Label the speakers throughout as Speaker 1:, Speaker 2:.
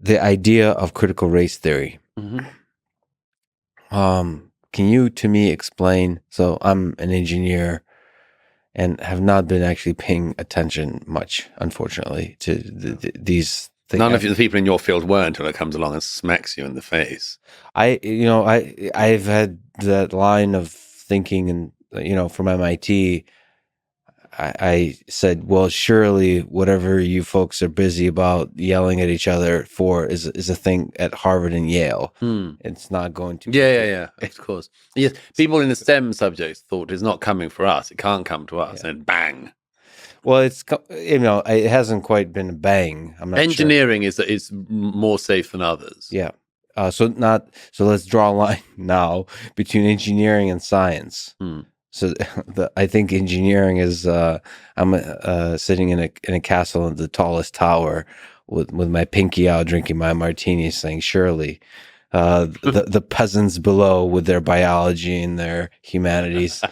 Speaker 1: the idea of critical race theory.
Speaker 2: Mm-hmm.
Speaker 1: Can you, to me, explain? So I'm an engineer and have not been actually paying attention much, unfortunately, to these things.
Speaker 2: None of the people in your field were until it comes along and smacks you in the face.
Speaker 1: I've had that line of thinking, and from MIT, I said, well, surely whatever you folks are busy about yelling at each other for is a thing at Harvard and Yale. It's not going to.
Speaker 2: Yeah, of course. Yes, people in the STEM subjects thought it's not coming for us. It can't come to us, and bang.
Speaker 1: Well, it hasn't quite been a bang. I'm not
Speaker 2: Engineering is more safe than others.
Speaker 1: Yeah. So let's draw a line now between engineering and science. So I think engineering is I'm sitting in a castle in the tallest tower with my pinky out, drinking my martini, saying, surely the peasants below with their biology and their humanities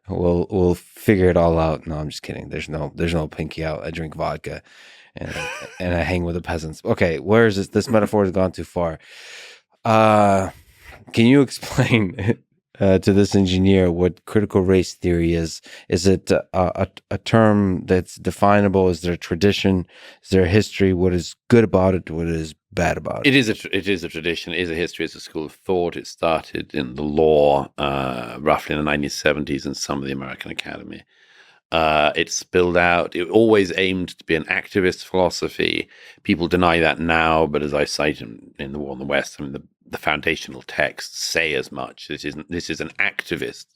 Speaker 1: will figure it all out. No, I'm just kidding. There's no pinky out. I drink vodka and I hang with the peasants. Okay, where is this? This metaphor has gone too far. Can you explain to this engineer what critical race theory is? Is it a term that's definable? Is there a tradition? Is there a history? What is good about it? What is bad about it?
Speaker 2: It is a tradition. It is a history. It's a school of thought. It started in the law roughly in the 1970s in some of the American Academy. It spilled out. It always aimed to be an activist philosophy. People deny that now, but as I cite in The War in the West, I mean, the foundational texts say as much. This is an activist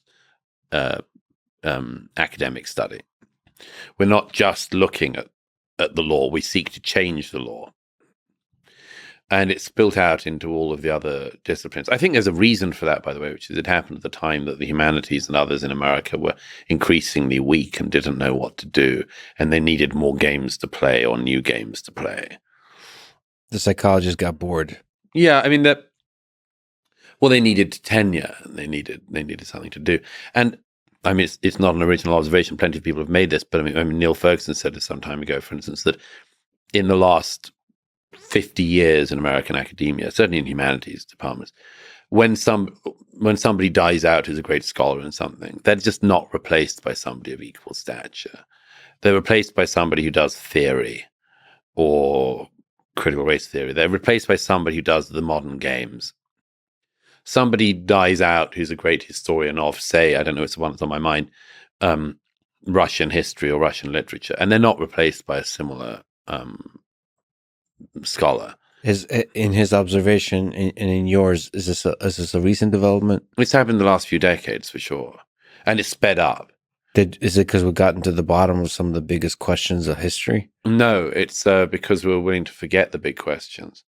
Speaker 2: academic study. We're not just looking at the law. We seek to change the law. And it's built out into all of the other disciplines. I think there's a reason for that, by the way, which is it happened at the time that the humanities and others in America were increasingly weak and didn't know what to do. And they needed more games to play or new games to play.
Speaker 1: The psychologists got bored.
Speaker 2: Yeah, I mean, they needed tenure. And they needed something to do. And I mean, it's not an original observation. Plenty of people have made this. But I mean, Neil Ferguson said this some time ago, for instance, that in the last 50 years in American academia, certainly in humanities departments, when somebody dies out who's a great scholar in something, they're just not replaced by somebody of equal stature. They're replaced by somebody who does theory or critical race theory. They're replaced by somebody who does the modern games. Somebody dies out who's a great historian of, say, I don't know, it's the one that's on my mind, Russian history or Russian literature, and they're not replaced by a similar scholar.
Speaker 1: In his observation and in yours, is this a recent development?
Speaker 2: It's happened in the last few decades for sure, and it's sped up.
Speaker 1: Is it because we've gotten to the bottom of some of the biggest questions of history?
Speaker 2: No, it's because we're willing to forget the big questions.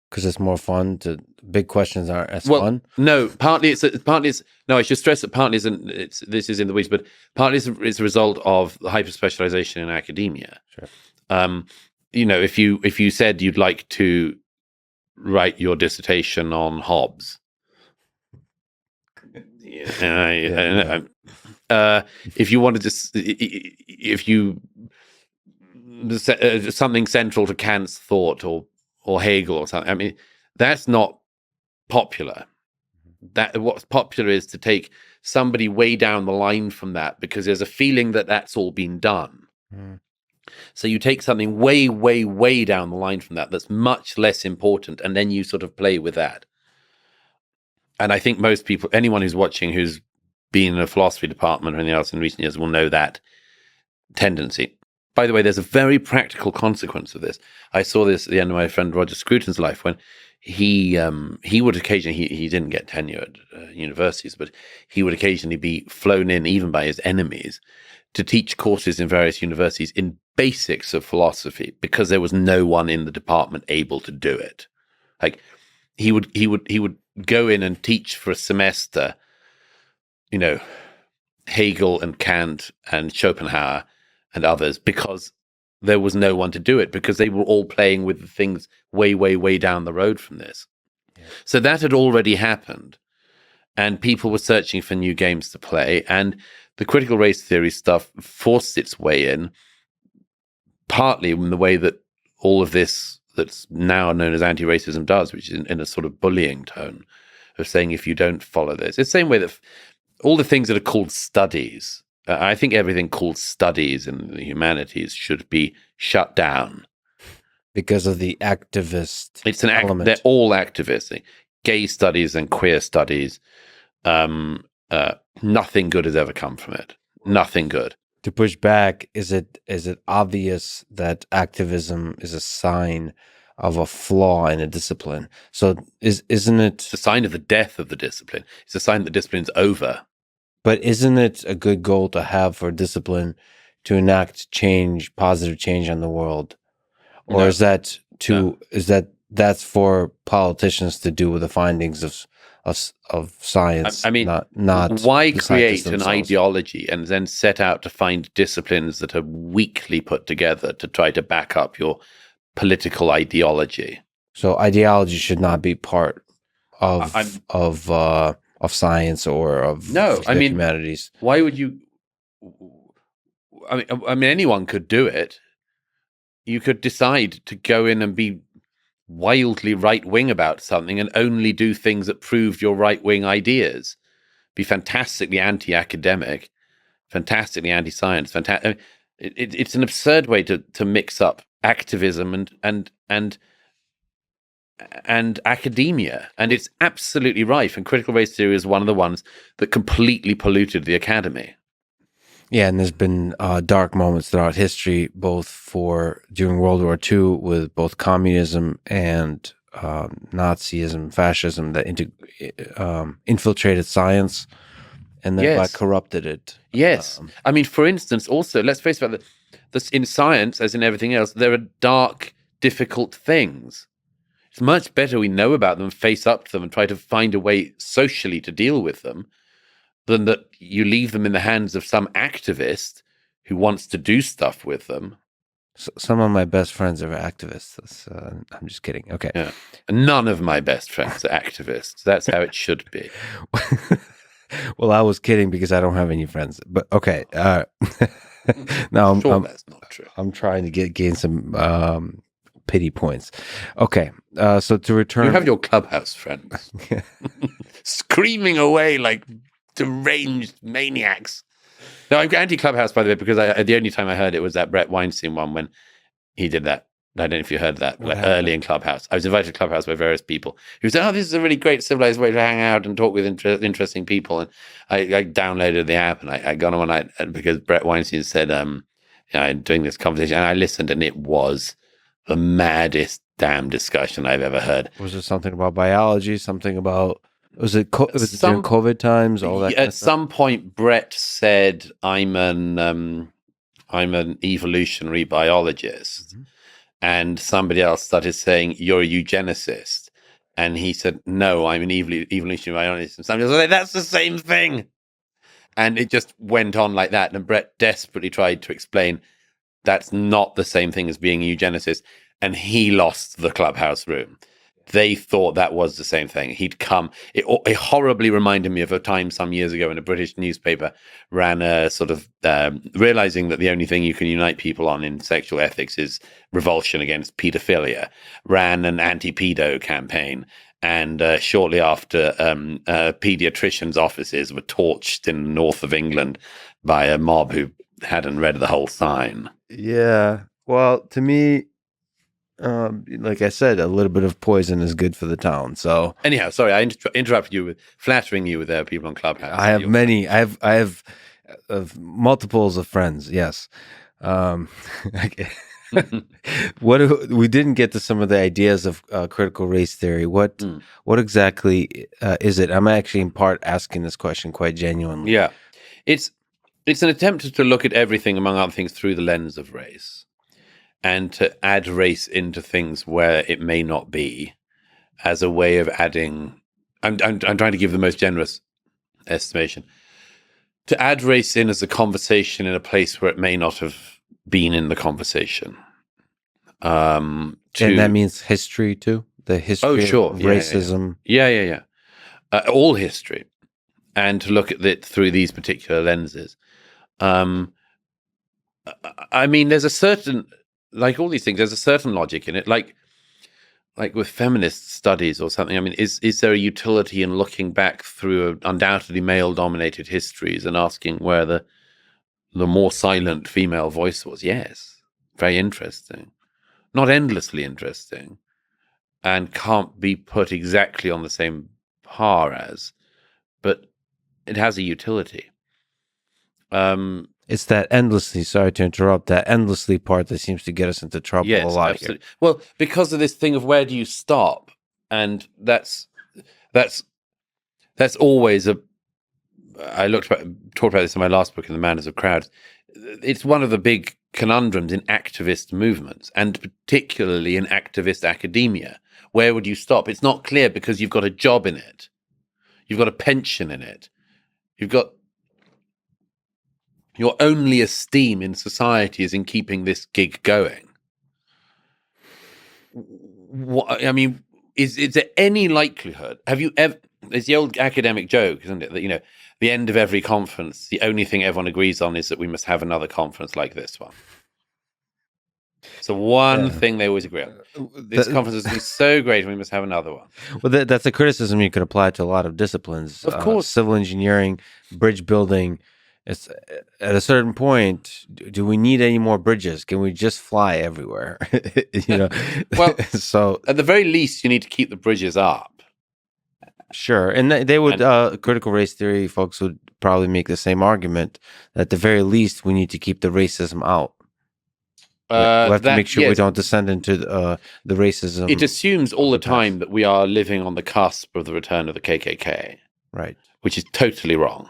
Speaker 1: Because it's more fun. Big questions aren't as fun.
Speaker 2: No, partly it's no. I should stress that partly this is in the weeds, but partly it's a result of the hyper specialization in academia.
Speaker 1: Sure.
Speaker 2: If you said you'd like to write your dissertation on Hobbes, if you wanted to, if you something central to Kant's thought or Hegel or something, I mean, that's not popular. That what's popular is to take somebody way down the line from that, because there's a feeling that that's all been done. So you take something way, way, way down the line from that's much less important, and then you sort of play with that. And I think most people, anyone who's watching who's been in a philosophy department or anything else in recent years will know that tendency. By the way, there's a very practical consequence of this. I saw this at the end of my friend Roger Scruton's life, when he would occasionally, he didn't get tenure at universities, but he would occasionally be flown in, even by his enemies, to teach courses in various universities in basics of philosophy, because there was no one in the department able to do it. Like he would go in and teach for a semester, Hegel and Kant and Schopenhauer and others, because there was no one to do it, because they were all playing with the things way, way, way down the road from this. Yeah. So that had already happened, and people were searching for new games to play, and the critical race theory stuff forced its way in, partly in the way that all of this that's now known as anti-racism does, which is in a sort of bullying tone of saying, if you don't follow this, it's the same way that all the things that are called studies, I think everything called studies in the humanities should be shut down.
Speaker 1: Because of the activist element.
Speaker 2: They're all activists. Gay studies and queer studies, nothing good has ever come from it. Nothing good.
Speaker 1: To push back, is it obvious that activism is a sign of a flaw in a discipline? So isn't it...
Speaker 2: It's a sign of the death of the discipline. It's a sign that discipline's over.
Speaker 1: But isn't it a good goal to have for discipline to enact change, positive change on the world? Or
Speaker 2: No.
Speaker 1: is that's for politicians to do with the findings of science?
Speaker 2: I mean,
Speaker 1: not
Speaker 2: why
Speaker 1: the
Speaker 2: create
Speaker 1: scientists
Speaker 2: an
Speaker 1: themselves?
Speaker 2: ideology and then set out to find disciplines that are weakly put together to try to back up your political ideology?
Speaker 1: So ideology should not be part of science or of humanities.
Speaker 2: Why would you? I mean, anyone could do it. You could decide to go in and be wildly right-wing about something and only do things that proved your right-wing ideas. Be fantastically anti-academic, fantastically anti-science. It's an absurd way to mix up activism and academia, and it's absolutely rife. And critical race theory is one of the ones that completely polluted the academy.
Speaker 1: Yeah, and there's been dark moments throughout history, both during World War II with both communism and Nazism, fascism that infiltrated science and thereby corrupted it.
Speaker 2: Yes. I mean, for instance, also, let's face it, in science, as in everything else, there are dark, difficult things. It's much better we know about them, face up to them, and try to find a way socially to deal with them, than that you leave them in the hands of some activist who wants to do stuff with them.
Speaker 1: Some of my best friends are activists. I'm just kidding. Okay.
Speaker 2: Yeah. None of my best friends are activists. That's how it should be.
Speaker 1: Well, I was kidding because I don't have any friends. But okay. Now
Speaker 2: that's not true.
Speaker 1: I'm trying to gain some pity points. Okay. So to return,
Speaker 2: you have your Clubhouse friends screaming away like deranged maniacs. No, I'm anti-Clubhouse, by the way, because the only time I heard it was that Brett Weinstein one when he did that. I don't know if you heard that, early in Clubhouse. I was invited to Clubhouse by various people who said, "Oh, this is a really great civilized way to hang out and talk with interesting people." And I downloaded the app and I got on one night because Brett Weinstein said, I'm doing this conversation, and I listened, and it was the maddest damn discussion I've ever heard.
Speaker 1: Was it something about biology? Something about... Was it during COVID times? All that.
Speaker 2: At some point, Brett said, "I'm an evolutionary biologist," and somebody else started saying, "You're a eugenicist," and he said, "No, I'm an evolutionary biologist." And somebody else said, "That's the same thing," and it just went on like that. And Brett desperately tried to explain that's not the same thing as being a eugenicist, and he lost the Clubhouse room. They thought that was the same thing. He'd come. It horribly reminded me of a time some years ago when a British newspaper ran a sort of realizing that the only thing you can unite people on in sexual ethics is revulsion against paedophilia, ran an anti-pedo campaign. And shortly after, pediatricians' offices were torched in the north of England by a mob who hadn't read the whole sign.
Speaker 1: Yeah. Well, to me, like I said, a little bit of poison is good for the town. So
Speaker 2: anyhow, sorry, I interrupted you with flattering you with people on Clubhouse.
Speaker 1: I have many. I have multiples of friends. Yes. We didn't get to some of the ideas of critical race theory. What exactly is it? I'm actually in part asking this question quite genuinely.
Speaker 2: Yeah, it's an attempt to look at everything, among other things, through the lens of race, and to add race into things where it may not be, as a way of adding. I'm trying to give the most generous estimation. To add race in as a conversation in a place where it may not have been in the conversation.
Speaker 1: And that means history too? The history of racism?
Speaker 2: Yeah. All history. And to look at it through these particular lenses. I mean, there's a certain, like all these things, there's a certain logic in it. Like, like with feminist studies or something, I mean, is there a utility in looking back through undoubtedly male-dominated histories and asking where the more silent female voice was? Yes, very interesting. Not endlessly interesting, and can't be put exactly on the same par as, but it has a utility.
Speaker 1: It's that endlessly, sorry to interrupt, that endlessly part that seems to get us into trouble a lot
Speaker 2: absolutely.
Speaker 1: here.
Speaker 2: Well, because of this thing of where do you stop? And that's always I talked about this in my last book, in The Manners of Crowds. It's one of the big conundrums in activist movements, and particularly in activist academia. Where would you stop? It's not clear, because you've got a job in it. You've got a pension in it. You've got your only esteem in society is in keeping this gig going. I mean, is there any likelihood? Have you ever? It's the old academic joke, isn't it? That, the end of every conference, the only thing everyone agrees on is that we must have another conference like this one. So one thing they always agree on: this conference has been so great, we must have another one.
Speaker 1: Well, that's a criticism you could apply to a lot of disciplines.
Speaker 2: Of course,
Speaker 1: civil engineering, bridge building. It's at a certain point. Do we need any more bridges? Can we just fly everywhere?
Speaker 2: Well,
Speaker 1: so
Speaker 2: at the very least, you need to keep the bridges up.
Speaker 1: Sure, and they would critical race theory folks would probably make the same argument that at the very least we need to keep the racism out. We have to make sure we don't descend into the racism.
Speaker 2: It assumes all the time that we are living on the cusp of the return of the KKK,
Speaker 1: right?
Speaker 2: Which is totally wrong.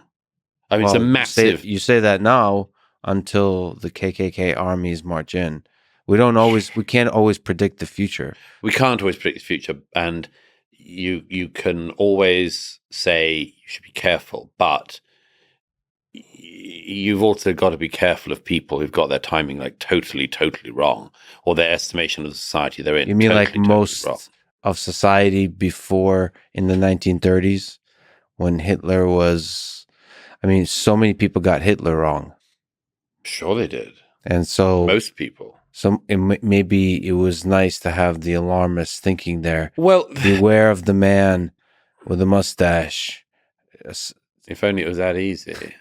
Speaker 2: I mean, it's a massive.
Speaker 1: You say that now until the KKK armies march in. We can't always predict the future.
Speaker 2: We can't always predict the future, and you can always say you should be careful, but you've also got to be careful of people who've got their timing like totally wrong, or their estimation of the society they're in.
Speaker 1: You mean like most of society before, in the 1930s, when Hitler was? I mean, so many people got Hitler wrong.
Speaker 2: Sure, they did,
Speaker 1: and so
Speaker 2: most people.
Speaker 1: So maybe it was nice to have the alarmists thinking there.
Speaker 2: Well,
Speaker 1: beware of the man with a mustache.
Speaker 2: If only it was that easy.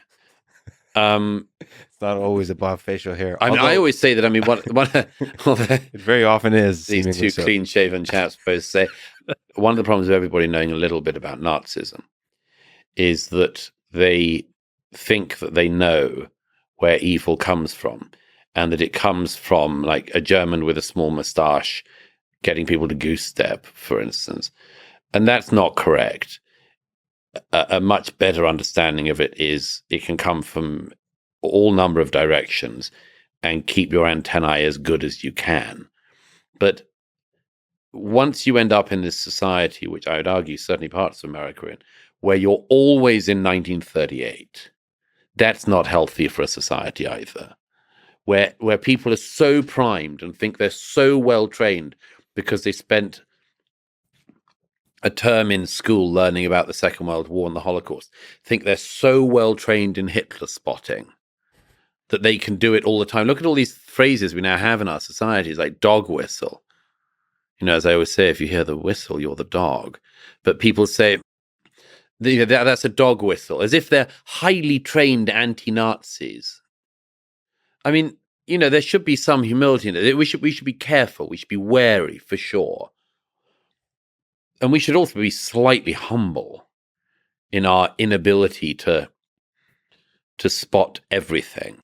Speaker 1: It's not always about facial hair.
Speaker 2: I mean, I always say that. I mean,
Speaker 1: it very often is.
Speaker 2: These two clean-shaven chaps both say one of the problems of everybody knowing a little bit about Nazism is that they think that they know where evil comes from, and that it comes from like a German with a small mustache getting people to goose step, for instance. And that's not correct. A much better understanding of it is it can come from all number of directions, and keep your antennae as good as you can. But once you end up in this society, which I would argue certainly parts of America are in, where you're always in 1938, that's not healthy for a society either. Where people are so primed and think they're so well trained because they spent a term in school learning about the Second World War and the Holocaust, think they're so well trained in Hitler spotting that they can do it all the time. Look at all these phrases we now have in our societies, like dog whistle. As I always say, if you hear the whistle, you're the dog. But people say, that's a dog whistle, as if they're highly trained anti-Nazis. I mean, there should be some humility in it. We should be careful. We should be wary, for sure. And we should also be slightly humble in our inability to spot everything.